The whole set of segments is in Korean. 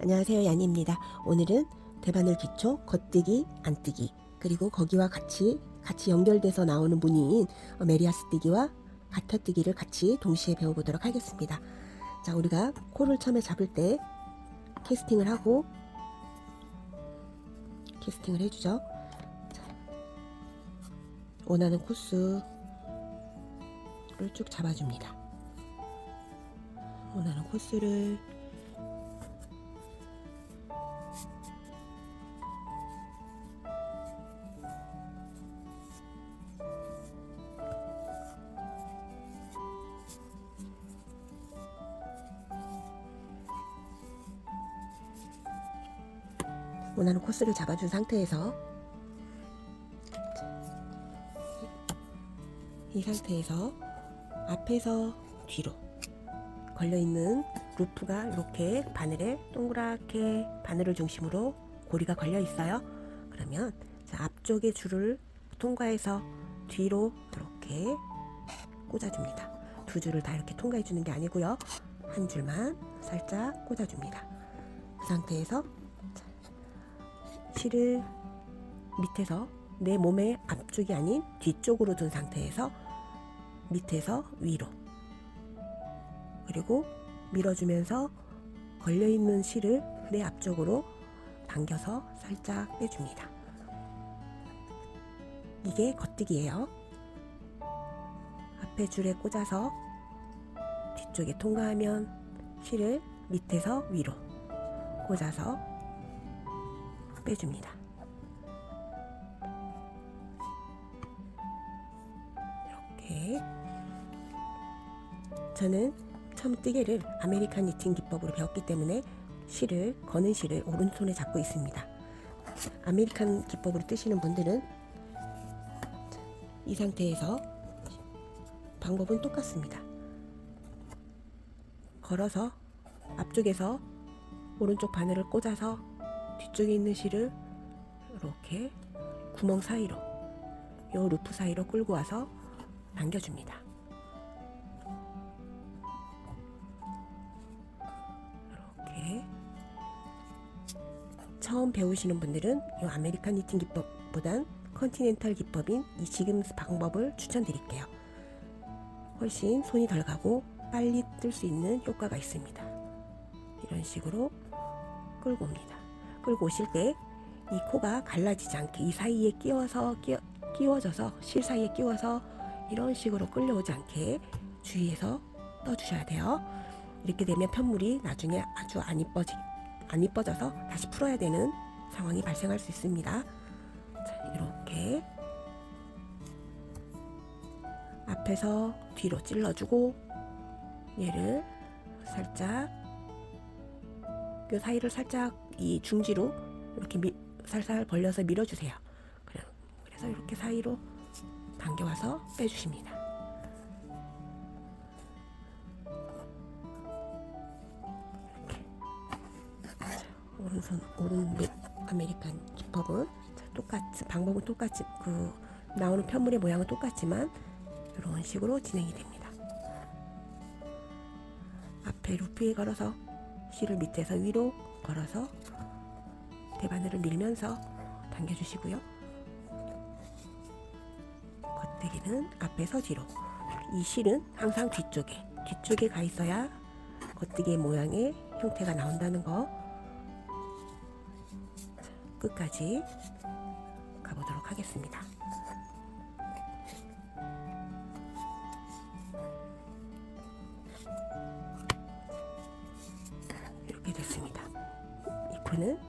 안녕하세요, 야니입니다. 오늘은 대바늘 기초, 겉뜨기, 안뜨기, 그리고 거기와 같이 연결돼서 나오는 무늬인 메리아스 뜨기와 가타뜨기를 같이 동시에 배워보도록 하겠습니다. 자, 우리가 코를 처음에 잡을 때 캐스팅을 하고 캐스팅을 해주죠. 자, 원하는 코스를 쭉 잡아줍니다. 원하는 코스를 원하는 코스를 잡아준 상태에서 이 상태에서 앞에서 뒤로 걸려있는 루프가 이렇게 바늘에 동그랗게 바늘을 중심으로 고리가 걸려 있어요. 그러면 자, 앞쪽의 줄을 통과해서 뒤로 이렇게 꽂아줍니다. 두 줄을 다 이렇게 통과해 주는 게 아니고요, 한 줄만 살짝 꽂아줍니다. 그 상태에서 실을 밑에서 내 몸의 앞쪽이 아닌 뒤쪽으로 둔 상태에서 밑에서 위로, 그리고 밀어주면서 걸려있는 실을 내 앞쪽으로 당겨서 살짝 빼줍니다. 이게 겉뜨기예요. 앞에 줄에 꽂아서 뒤쪽에 통과하면 실을 밑에서 위로 꽂아서 빼줍니다. 이렇게 저는 처음 뜨개를 아메리칸 니팅 기법으로 배웠기 때문에 거는 실을 오른손에 잡고 있습니다. 아메리칸 기법으로 뜨시는 분들은 이 상태에서 방법은 똑같습니다. 걸어서 앞쪽에서 오른쪽 바늘을 꽂아서 뒤쪽에 있는 실을 이렇게 구멍 사이로, 요 루프 사이로 끌고 와서 당겨줍니다. 이렇게 처음 배우시는 분들은 이 아메리칸 니팅 기법보단 컨티넨탈 기법인 이 지금 방법을 추천드릴게요. 훨씬 손이 덜 가고 빨리 뜰 수 있는 효과가 있습니다. 이런 식으로 끌고 옵니다. 끌고 오실 때 이 코가 갈라지지 않게 이 사이에 끼워져서 실 사이에 끼워서 이런 식으로 끌려오지 않게 주의해서 떠주셔야 돼요. 이렇게 되면 편물이 나중에 아주 안 이뻐져서 다시 풀어야 되는 상황이 발생할 수 있습니다. 자, 이렇게 앞에서 뒤로 찔러주고 얘를 살짝 요 사이를 살짝 이 중지로 이렇게 살살 벌려서 밀어주세요. 그래서 이렇게 사이로 당겨와서 빼주십니다. 이렇게 오른 아메리칸 기법은 똑같이 방법은 똑같이 나오는 편물의 모양은 똑같지만 이런 식으로 진행이 됩니다. 앞에 루프에 걸어서 실을 밑에서 위로 걸어서 대바늘을 밀면서 당겨주시고요. 겉뜨기는 앞에서 뒤로. 이 실은 항상 뒤쪽에 가 있어야 겉뜨기의 모양의 형태가 나온다는 거 끝까지 가보도록 하겠습니다. 이렇게 됐습니다. 이 코는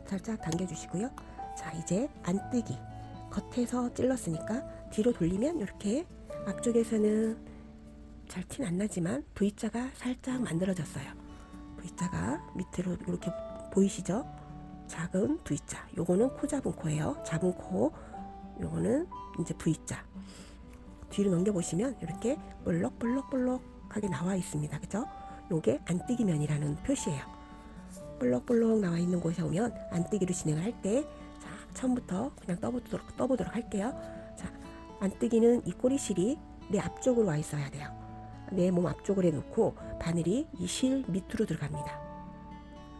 살짝 당겨주시고요. 자, 이제 안뜨기. 겉에서 찔렀으니까 뒤로 돌리면 이렇게 앞쪽에서는 잘 티 안 나지만 V자가 살짝 만들어졌어요. V자가 밑으로 이렇게 보이시죠? 작은 V자. 요거는 코 잡은 코예요. 잡은 코. 요거는 이제 V자. 뒤로 넘겨보시면 이렇게 볼록볼록볼록하게 나와 있습니다. 그죠? 요게 안뜨기 면이라는 표시예요. 볼록볼록 나와 있는 곳에 오면 안뜨기로 진행을 할 때, 자, 처음부터 그냥 떠보도록 할게요. 자, 안뜨기는 이 꼬리실이 내 앞쪽으로 와 있어야 돼요. 내 몸 앞쪽으로 해놓고 바늘이 이 실 밑으로 들어갑니다.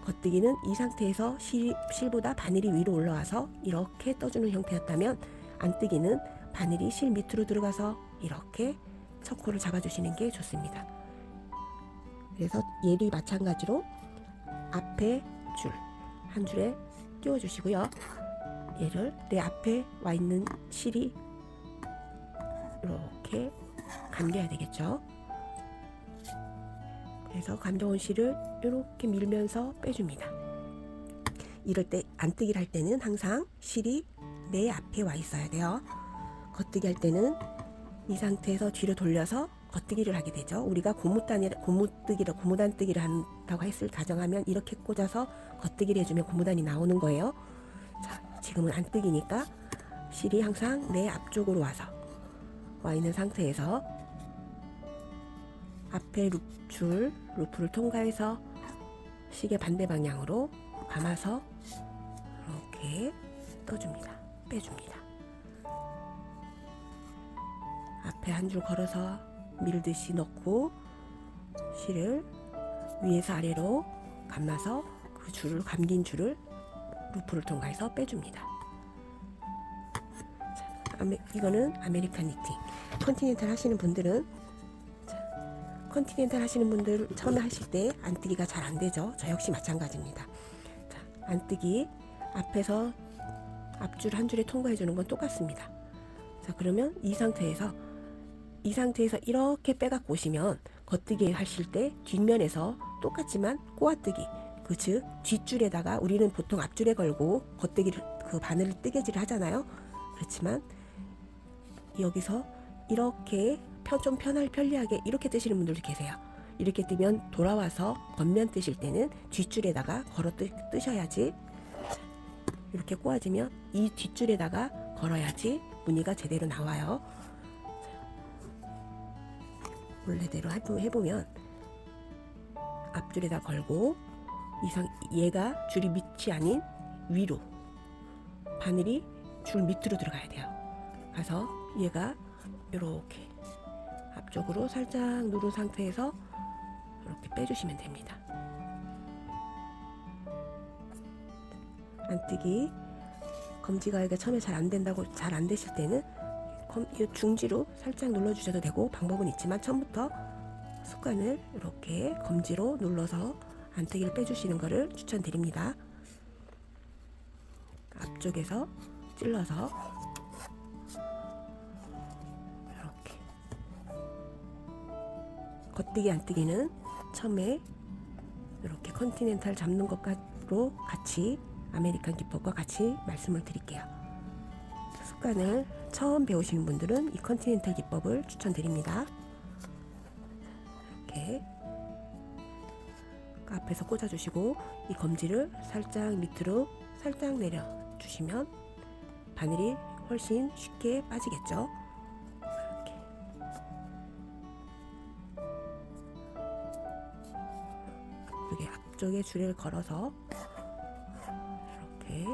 겉뜨기는 이 상태에서 실보다 바늘이 위로 올라와서 이렇게 떠주는 형태였다면, 안뜨기는 바늘이 실 밑으로 들어가서 이렇게 척코를 잡아주시는 게 좋습니다. 그래서 얘도 마찬가지로 앞에 줄 한 줄에 끼워주시고요. 얘를 내 앞에 와 있는 실이 이렇게 감겨야 되겠죠. 그래서 감겨온 실을 이렇게 밀면서 빼줍니다. 이럴 때 안뜨기를 할 때는 항상 실이 내 앞에 와 있어야 돼요. 겉뜨기 할 때는 이 상태에서 뒤로 돌려서 겉뜨기를 하게 되죠. 우리가 고무단뜨기를 한다고 했을 가정하면 이렇게 꽂아서 겉뜨기를 해주면 고무단이 나오는 거예요. 자, 지금은 안뜨기니까 실이 항상 내 앞쪽으로 와 있는 상태에서 앞에 루프를 통과해서 시계 반대 방향으로 감아서 이렇게 빼줍니다. 앞에 한 줄 걸어서 밀듯이 넣고 실을 위에서 아래로 감아서 그 감긴 줄을 루프를 통과해서 빼줍니다. 자, 이거는 아메리칸 니팅. 컨티넨탈 하시는 분들 처음에 하실 때 안뜨기가 잘 안 되죠. 저 역시 마찬가지입니다. 자, 안뜨기 앞에서 앞줄 한 줄에 통과해 주는 건 똑같습니다. 자, 그러면 이 상태에서 이렇게 빼갖고 오시면 겉뜨기 하실 때 뒷면에서 똑같지만 꼬아뜨기, 즉 뒷줄에다가 우리는 보통 앞줄에 걸고 겉뜨기를 바늘을 뜨개질을 하잖아요. 그렇지만 여기서 이렇게 좀 편리하게 이렇게 뜨시는 분들도 계세요. 이렇게 뜨면 돌아와서 겉면 뜨실 때는 뒷줄에다가 걸어 뜨셔야지, 이렇게 꼬아지면 이 뒷줄에다가 걸어야지 무늬가 제대로 나와요. 원래대로 해보면 앞줄에다 걸고 얘가 줄이 밑이 아닌 위로, 바늘이 줄 밑으로 들어가야 돼요. 그래서 얘가 이렇게 앞쪽으로 살짝 누른 상태에서 이렇게 빼주시면 됩니다. 안뜨기 검지가 처음에 잘 안 되실 때는 이 중지로 살짝 눌러주셔도 되고, 방법은 있지만 처음부터 습관을 이렇게 검지로 눌러서 안뜨기를 빼주시는 것을 추천드립니다. 앞쪽에서 찔러서 이렇게. 겉뜨기 안뜨기는 처음에 이렇게 컨티넨탈 잡는 것과로 같이, 아메리칸 기법과 같이 말씀을 드릴게요. 습관을 처음 배우시는 분들은 이 컨티넨탈 기법을 추천드립니다. 이렇게 앞에서 꽂아주시고 이 검지를 살짝 밑으로 살짝 내려주시면 바늘이 훨씬 쉽게 빠지겠죠. 이렇게 앞쪽에 줄을 걸어서 이렇게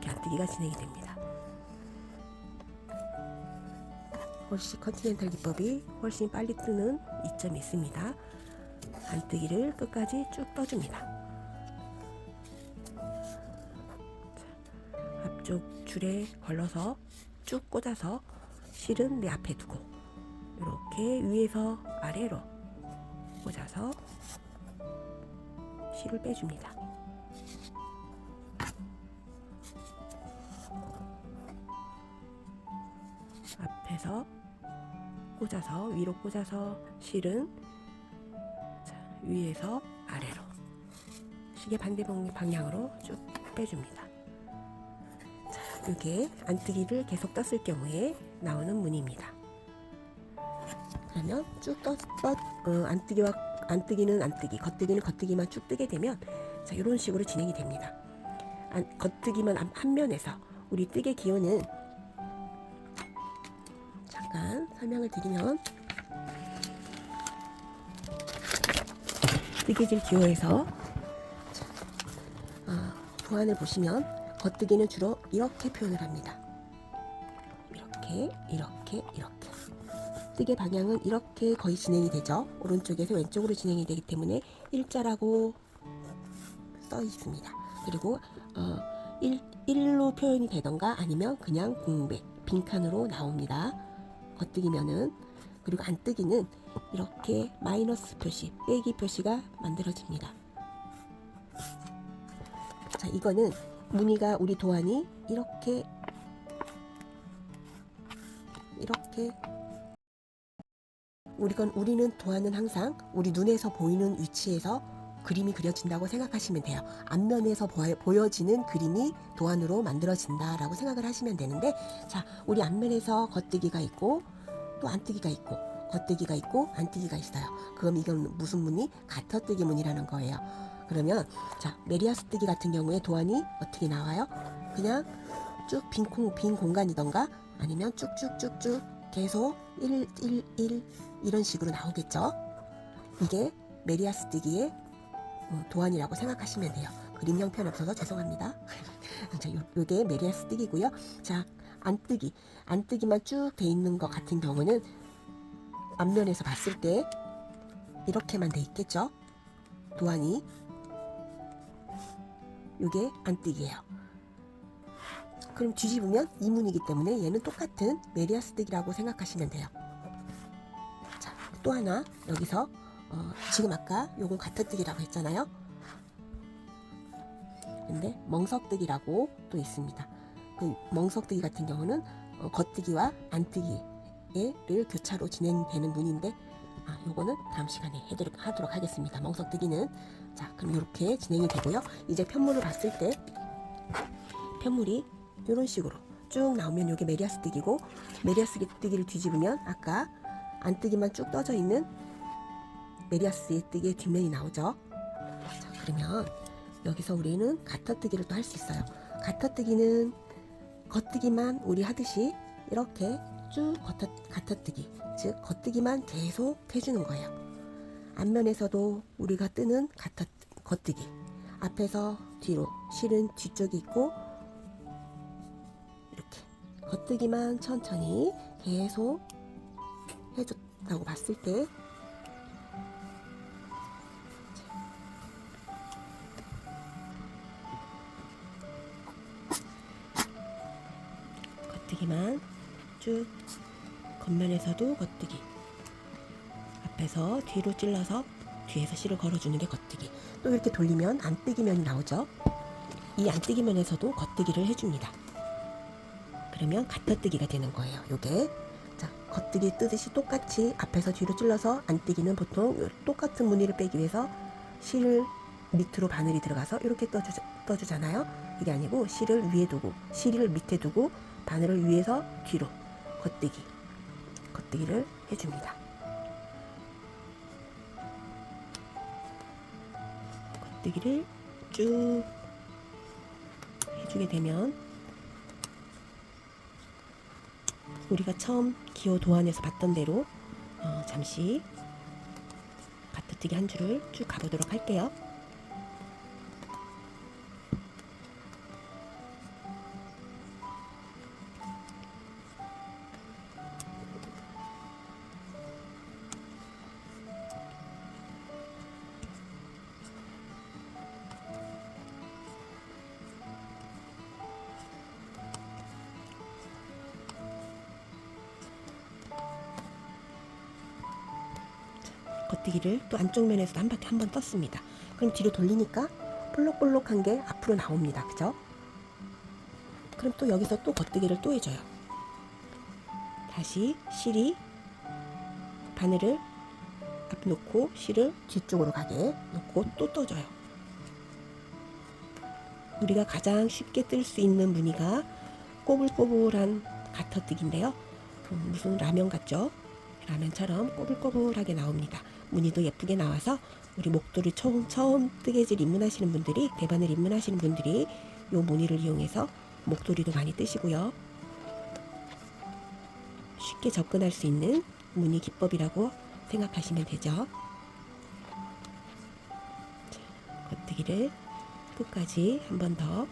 안뜨기가 진행이 됩니다. 훨씬 컨티넨탈 기법이 훨씬 빨리 뜨는 이점이 있습니다. 안뜨기를 끝까지 쭉 떠줍니다. 자, 앞쪽 줄에 걸러서 쭉 꽂아서 실은 내 앞에 두고 이렇게 위에서 아래로 꽂아서 실을 빼줍니다. 앞에서 꽂아서 위로 꽂아서 실은 위에서 아래로 시계 반대 방향으로 쭉 빼줍니다. 자, 이게 안뜨기를 계속 떴을 경우에 나오는 무늬입니다. 그러면 쭉 안뜨기는 안뜨기, 겉뜨기는 겉뜨기만 쭉 뜨게 되면, 자, 이런 식으로 진행이 됩니다. 겉뜨기만 한 면에서 우리 뜨개 기호는 잠깐 설명을 드리면, 뜨개질 기호에서 도안을 보시면 겉뜨기는 주로 이렇게 표현을 합니다. 이렇게. 겉뜨기 방향은 이렇게 거의 진행이 되죠. 오른쪽에서 왼쪽으로 진행이 되기 때문에 일자라고 써 있습니다. 그리고 1로 표현이 되던가 아니면 그냥 공백, 빈칸으로 나옵니다. 겉뜨기면은. 그리고 안뜨기는 이렇게 마이너스 표시, 빼기 표시가 만들어집니다. 자, 이거는 무늬가 우리 도안이 이렇게 우리는 도안은 항상 우리 눈에서 보이는 위치에서 그림이 그려진다고 생각하시면 돼요. 앞면에서 보여지는 그림이 도안으로 만들어진다라고 생각을 하시면 되는데, 자, 우리 앞면에서 겉뜨기가 있고 또 안뜨기가 있고 겉뜨기가 있고 안뜨기가 있어요. 그럼 이건 무슨 무늬? 가터뜨기 무늬라는 거예요. 그러면 자, 메리아스 뜨기 같은 경우에 도안이 어떻게 나와요? 그냥 쭉 빈 공간이던가 아니면 쭉쭉쭉쭉 계속 1, 1, 1 이런 식으로 나오겠죠. 이게 메리아스 뜨기의 도안이라고 생각하시면 돼요. 그림 형편 없어서 죄송합니다. 자, 요게 메리아스 뜨기고요. 자, 안뜨기만 쭉 돼 있는 것 같은 경우는 앞면에서 봤을 때 이렇게만 돼 있겠죠. 도안이 요게 안뜨기예요. 그럼 뒤집으면 이문이기 때문에 얘는 똑같은 메리아스 뜨기라고 생각하시면 돼요. 자, 또 하나 여기서 지금 아까 요건 가터뜨기라고 했잖아요. 근데 멍석뜨기라고 또 있습니다. 그 멍석뜨기 같은 경우는 겉뜨기와 안뜨기를 교차로 진행되는 무늬인데 요거는 다음 시간에 하도록 하겠습니다. 멍석뜨기는. 자, 그럼 이렇게 진행이 되고요. 이제 편물을 봤을 때 편물이 이런 식으로 쭉 나오면 이게 메리아스 뜨기고, 메리아스 뜨기를 뒤집으면 아까 안뜨기만 쭉 떠져 있는 메리아스의 뜨기의 뒷면이 나오죠. 자, 그러면 여기서 우리는 가터뜨기를 또 할 수 있어요. 가터뜨기는 겉뜨기만 우리 하듯이 이렇게 쭉 가터뜨기, 즉 겉뜨기만 계속 해주는 거예요. 앞면에서도 우리가 뜨는 겉뜨기, 앞에서 뒤로 실은 뒤쪽이 있고 이렇게 겉뜨기만 천천히 계속 해줬다고 봤을 때 겉뜨기만 쭉, 겉면에서도 겉뜨기, 앞에서 뒤로 찔러서 뒤에서 실을 걸어주는 게 겉뜨기. 또 이렇게 돌리면 안뜨기면이 나오죠. 이 안뜨기면에서도 겉뜨기를 해줍니다. 그러면 가터뜨기가 되는 거예요. 요게. 자, 겉뜨기 뜨듯이 똑같이 앞에서 뒤로 찔러서 안뜨기는 보통 똑같은 무늬를 빼기 위해서 실 밑으로 바늘이 들어가서 이렇게 떠주잖아요. 이게 아니고 실을 위에 두고, 실을 밑에 두고 바늘을 위에서 뒤로 겉뜨기를 해줍니다. 겉뜨기를 쭉 해주게 되면 우리가 처음 기호 도안에서 봤던 대로 잠시 가터뜨기 한 줄을 쭉 가보도록 할게요. 겉뜨기를 또 안쪽 면에서도 한 바퀴 한 번 떴습니다. 그럼 뒤로 돌리니까 볼록볼록한 게 앞으로 나옵니다. 그죠? 그럼 또 여기서 또 겉뜨기를 또 해줘요. 다시 실이 바늘을 앞 놓고 실을 뒤쪽으로 가게 놓고 또 떠줘요. 우리가 가장 쉽게 뜰 수 있는 무늬가 꼬불꼬불한 가터뜨기인데요. 무슨 라면 같죠? 라면처럼 꼬불꼬불하게 나옵니다. 무늬도 예쁘게 나와서 우리 목도리 처음 뜨개질 입문하시는 분들이, 대바늘 입문하시는 분들이 이 무늬를 이용해서 목도리도 많이 뜨시고요. 쉽게 접근할 수 있는 무늬 기법이라고 생각하시면 되죠. 겉뜨기를 끝까지 한 번 더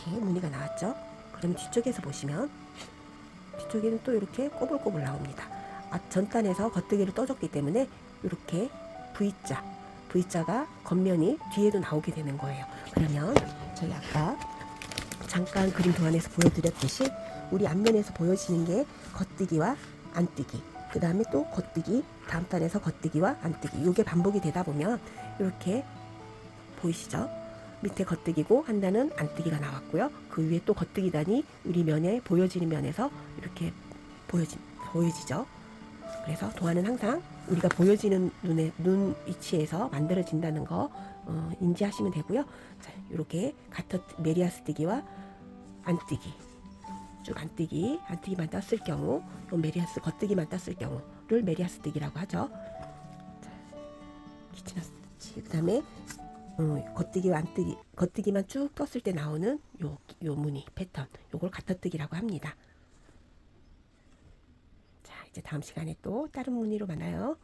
이렇게 무늬가 나왔죠. 그럼 뒤쪽에서 보시면 뒤쪽에는 또 이렇게 꼬불꼬불 나옵니다. 앞 전단에서 겉뜨기를 떠줬기 때문에 이렇게 V자가 겉면이 뒤에도 나오게 되는 거예요. 그러면 저희 아까 잠깐 그림 도안에서 보여드렸듯이 우리 앞면에서 보여지는 게 겉뜨기와 안뜨기, 그 다음에 또 겉뜨기, 다음 단에서 겉뜨기와 안뜨기, 이게 반복이 되다 보면 이렇게 보이시죠? 밑에 겉뜨기고 한 단은 안뜨기가 나왔고요. 그 위에 또 겉뜨기단이 우리 면에 보여지는 면에서 이렇게 보여지죠. 그래서 도안은 항상 우리가 보여지는 눈 위치에서 만들어진다는 거 인지하시면 되고요. 자, 이렇게 메리아스뜨기와 안뜨기, 쭉 안뜨기만 떴을 경우, 메리아스 겉뜨기만 떴을 경우를 메리아스뜨기라고 하죠. 자, 키치너 스티치. 그다음에 겉뜨기와 안뜨기, 겉뜨기만 쭉 떴을 때 나오는 요 무늬 패턴, 요걸 겉뜨기라고 합니다. 자, 이제 다음 시간에 또 다른 무늬로 만나요.